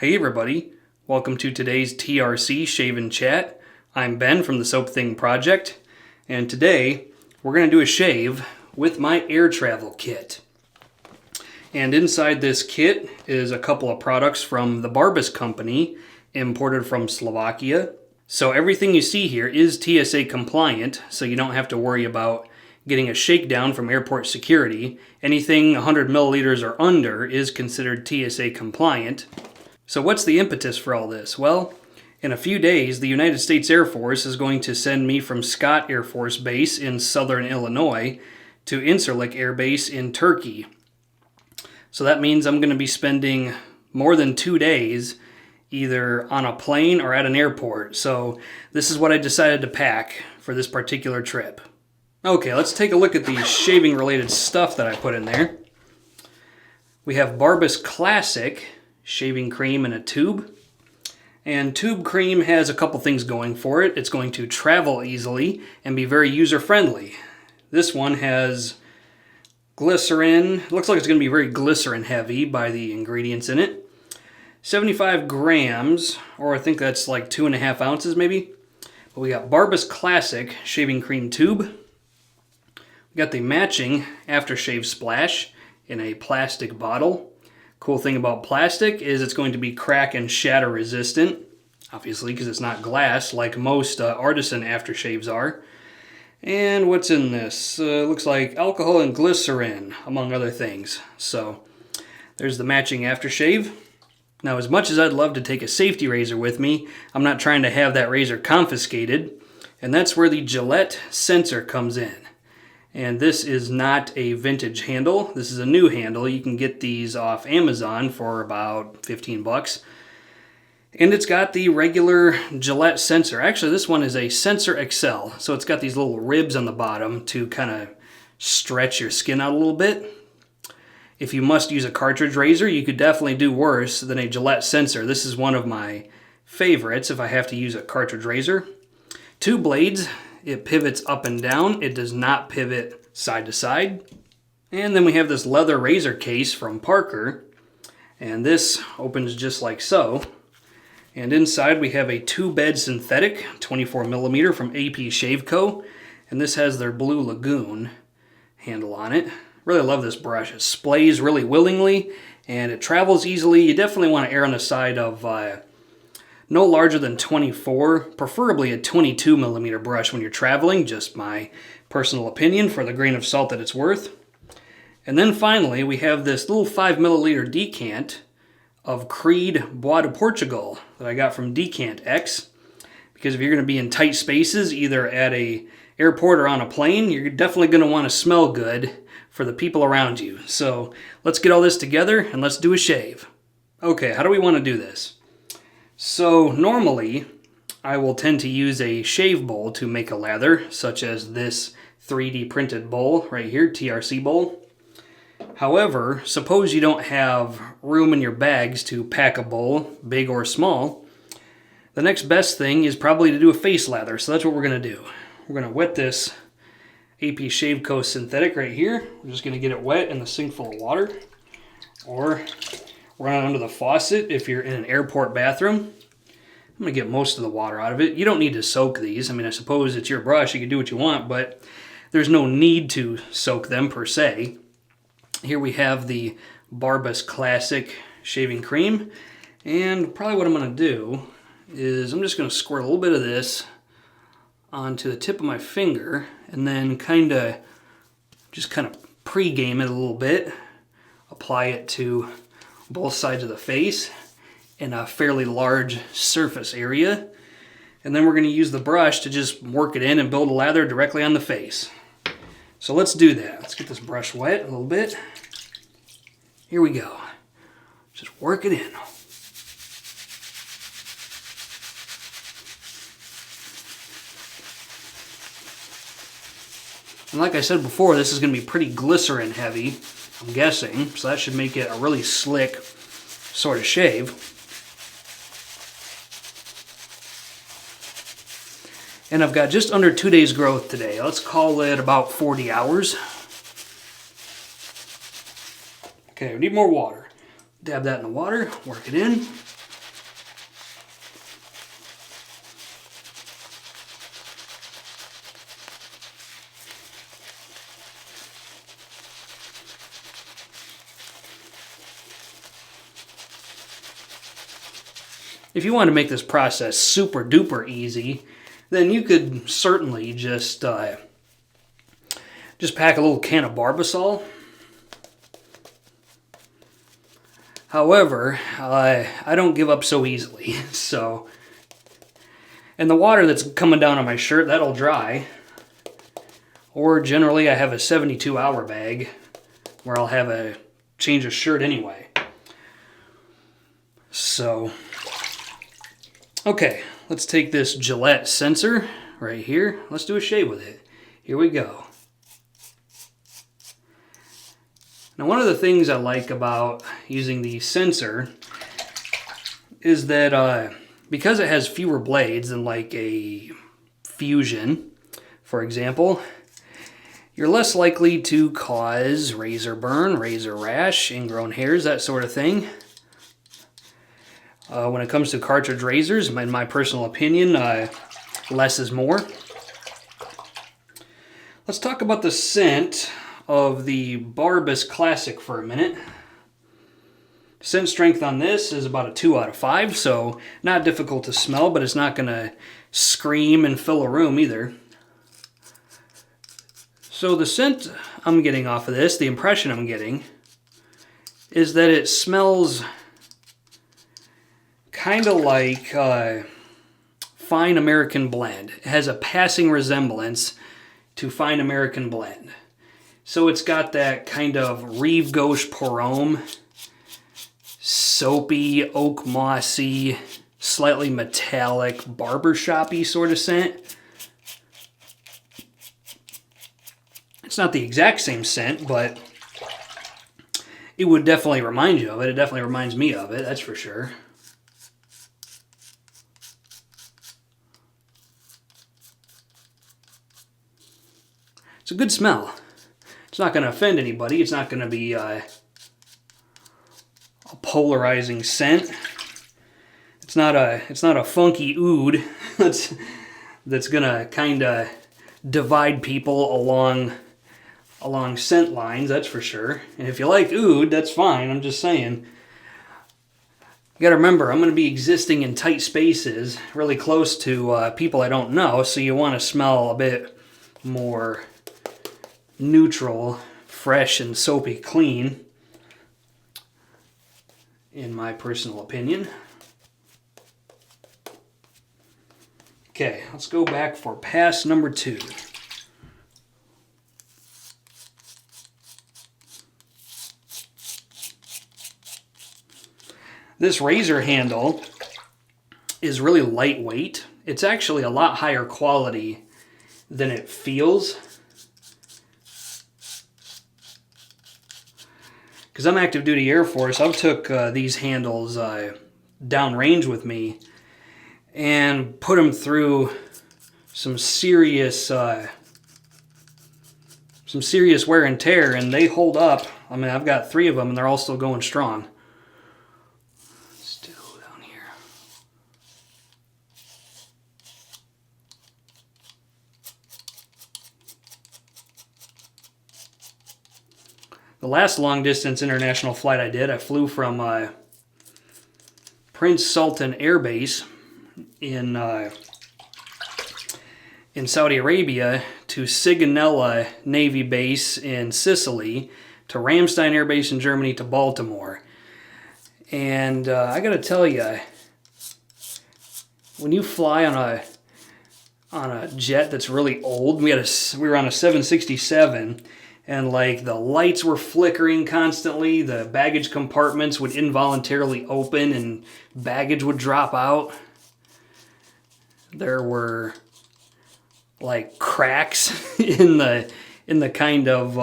Hey everybody, welcome to today's TRC Shave and Chat. I'm Ben from the Soap Thing Project, and today we're going to do a shave with my air travel kit. And inside this kit is a couple of products from the Barbus company, imported from Slovakia. So everything you see here is TSA compliant, so you don't have to worry about getting a shakedown from airport security. Anything 100 milliliters or under is considered TSA compliant. So what's the impetus for all this? Well, in a few days, the United States Air Force is going to send me from Scott Air Force Base in southern Illinois to Incirlik Air Base in Turkey. So that means I'm going to be spending more than 2 days either on a plane or at an airport. So this is what I decided to pack for this particular trip. Okay, let's take a look at the shaving related stuff that I put in there. We have Barbus Classic shaving cream in a tube. And tube cream has a couple things going for it. It's going to travel easily and be very user-friendly. This one has glycerin. It looks like it's going to be very glycerin heavy by the ingredients in it. 75 grams, or I think that's like 2.5 ounces maybe. But we got Barbus Classic shaving cream tube. We got the matching Aftershave splash in a plastic bottle. Cool thing about plastic is it's going to be crack and shatter resistant, obviously because it's not glass like most artisan aftershaves are. And what's in this? Looks like alcohol and glycerin, among other things. So there's the matching aftershave. Now, as much as I'd love to take a safety razor with me, I'm not trying to have that razor confiscated, and that's where the Gillette sensor comes in. And this is not a vintage handle. This is a new handle. You can get these off Amazon for about 15 bucks. And it's got the regular Gillette sensor. Actually, this one is a Sensor XL. So it's got these little ribs on the bottom to kind of stretch your skin out a little bit. If you must use a cartridge razor, you could definitely do worse than a Gillette sensor. This is one of my favorites if I have to use a cartridge razor. 2 blades. It pivots up and down. It does not pivot side to side. And then we have this leather razor case from Parker. And this opens just like so. And inside we have a 2-bed synthetic, 24 millimeter from AP Shave Co. And this has their Blue Lagoon handle on it. Really love this brush. It splays really willingly and it travels easily. You definitely want to err on the side of no larger than 24, preferably a 22 millimeter brush when you're traveling, just my personal opinion for the grain of salt that it's worth. And then finally, we have this little 5 milliliter decant of Creed Bois de Portugal that I got from Decant X. Because if you're going to be in tight spaces, either at a airport or on a plane, you're definitely going to want to smell good for the people around you. So let's get all this together and let's do a shave. Okay, how do we want to do this? So normally, I will tend to use a shave bowl to make a lather, such as this 3D printed bowl right here, TRC bowl. However, suppose you don't have room in your bags to pack a bowl, big or small. The next best thing is probably to do a face lather, so that's what we're going to do. We're going to wet this AP Shave Co. synthetic right here. We're just going to get it wet in the sink full of water, or run it under the faucet if you're in an airport bathroom. I'm going to get most of the water out of it. You don't need to soak these. I mean, I suppose it's your brush. You can do what you want, but there's no need to soak them per se. Here we have the Barbus Classic shaving cream. And probably what I'm going to do is I'm just going to squirt a little bit of this onto the tip of my finger and then kind of pre-game it a little bit. Apply it to both sides of the face in a fairly large surface area. And then we're going to use the brush to just work it in and build a lather directly on the face. So let's do that. Let's get this brush wet a little bit. Here we go. Just work it in. And like I said before, this is going to be pretty glycerin heavy, I'm guessing, so that should make it a really slick sort of shave. And I've got just under 2 days growth today. Let's call it about 40 hours. Okay, we need more water. Dab that in the water, work it in. if you want to make this process super duper easy, then you could certainly just pack a little can of Barbasol. However, I don't give up so easily, so... And the water that's coming down on my shirt, that'll dry. Or generally I have a 72-hour bag where I'll have a change of shirt anyway. So, okay, let's take this Gillette sensor right here. Let's do a shave with it. Here we go. Now, one of the things I like about using the sensor is that because it has fewer blades than like a Fusion, for example, you're less likely to cause razor burn, razor rash, ingrown hairs, that sort of thing. When it comes to cartridge razors, in my personal opinion, less is more. Let's talk about the scent of the Barbus Classic for a minute. Scent strength on this is about a 2 out of 5, so not difficult to smell, but it's not going to scream and fill a room either. So the scent I'm getting off of this, the impression I'm getting, is that it smells kind of like Fine American Blend. It has a passing resemblance to Fine American Blend. So it's got that kind of Rive Gauche Porome, soapy, oak mossy, slightly metallic, barbershop-y sort of scent. It's not the exact same scent, but it would definitely remind you of it. It definitely reminds me of it, that's for sure. It's a good smell. It's not going to offend anybody. It's not going to be a polarizing scent. It's not a funky oud that's going to kind of divide people along scent lines, that's for sure. And if you like oud, that's fine. I'm just saying. You got to remember, I'm going to be existing in tight spaces, really close to people I don't know, so you want to smell a bit more neutral, fresh, and soapy clean, in my personal opinion. Okay, let's go back for pass number 2. This razor handle is really lightweight. It's actually a lot higher quality than it feels. Because I'm active duty Air Force, I've took these handles downrange with me and put them through some serious wear and tear, and they hold up. I mean, I've got 3 of them, and they're all still going strong. Still down here. The last long-distance international flight I did, I flew from Prince Sultan Air Base in Saudi Arabia to Sigonella Navy Base in Sicily to Ramstein Air Base in Germany to Baltimore. And I gotta tell you, when you fly on a jet that's really old, we were on a 767, and like the lights were flickering constantly, the baggage compartments would involuntarily open and baggage would drop out. There were like cracks in the kind of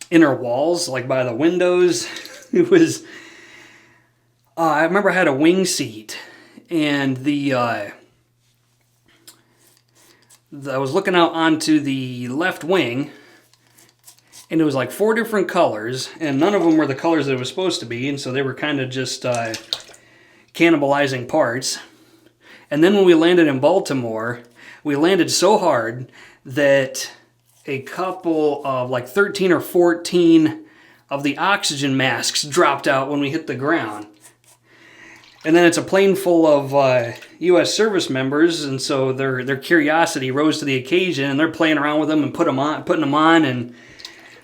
inner walls, like by the windows. It was, I remember I had a wing seat, and I was looking out onto the left wing, and it was like 4 different colors, and none of them were the colors that it was supposed to be, and so they were kind of just cannibalizing parts. And then when we landed in Baltimore, we landed so hard that a couple of like 13 or 14 of the oxygen masks dropped out when we hit the ground. And then it's a plane full of U.S. service members, and so their curiosity rose to the occasion, and they're playing around with them and putting them on, and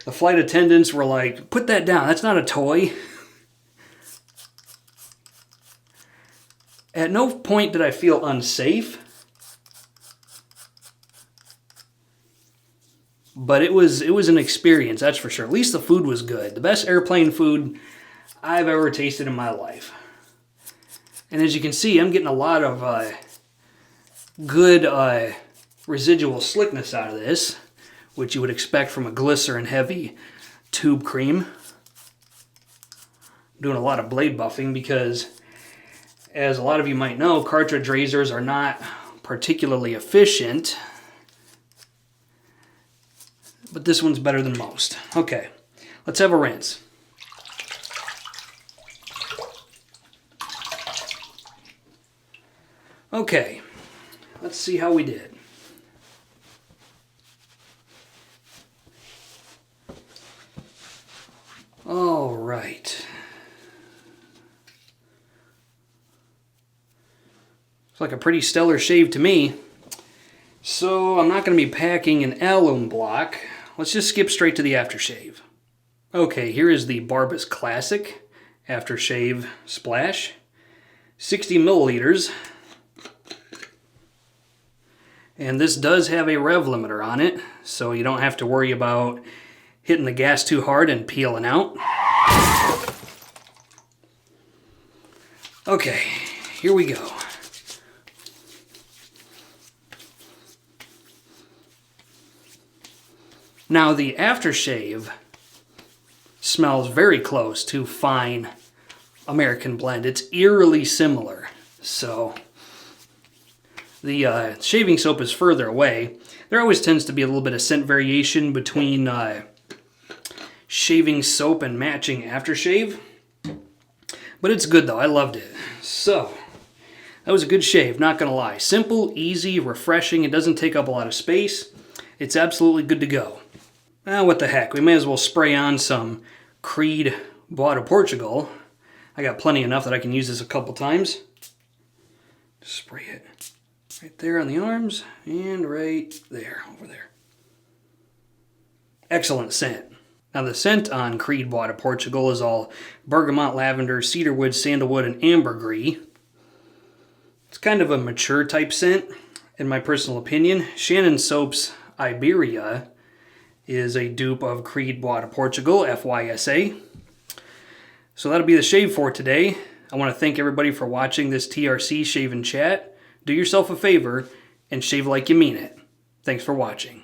the flight attendants were like, "Put that down. That's not a toy." At no point did I feel unsafe, but it was an experience, that's for sure. At least the food was good. The best airplane food I've ever tasted in my life. And as you can see, I'm getting a lot of good residual slickness out of this, which you would expect from a glycerin-heavy tube cream. I'm doing a lot of blade buffing because, as a lot of you might know, cartridge razors are not particularly efficient, but this one's better than most. Okay, let's have a rinse. Okay, let's see how we did. All right. Looks like a pretty stellar shave to me. So I'm not going to be packing an alum block. Let's just skip straight to the aftershave. Okay, here is the Barbus Classic Aftershave Splash. 60 milliliters. And this does have a rev limiter on it, so you don't have to worry about hitting the gas too hard and peeling out. Okay, here we go. Now the aftershave smells very close to fine American blend. It's eerily similar. So the shaving soap is further away. There always tends to be a little bit of scent variation between shaving soap and matching aftershave. But it's good though, I loved it. So, that was a good shave, not gonna lie. Simple, easy, refreshing, it doesn't take up a lot of space. It's absolutely good to go. Now what the heck, we may as well spray on some Creed Bois de Portugal. I got plenty enough that I can use this a couple times. Spray it right there on the arms and right there, over there. Excellent scent. Now the scent on Creed Bois de Portugal is all bergamot, lavender, cedarwood, sandalwood, and ambergris. It's kind of a mature type scent, in my personal opinion. Shannon Soap's Iberia is a dupe of Creed Bois de Portugal, FYSA. So that'll be the shave for today. I want to thank everybody for watching this TRC Shave and Chat. Do yourself a favor and shave like you mean it. Thanks for watching.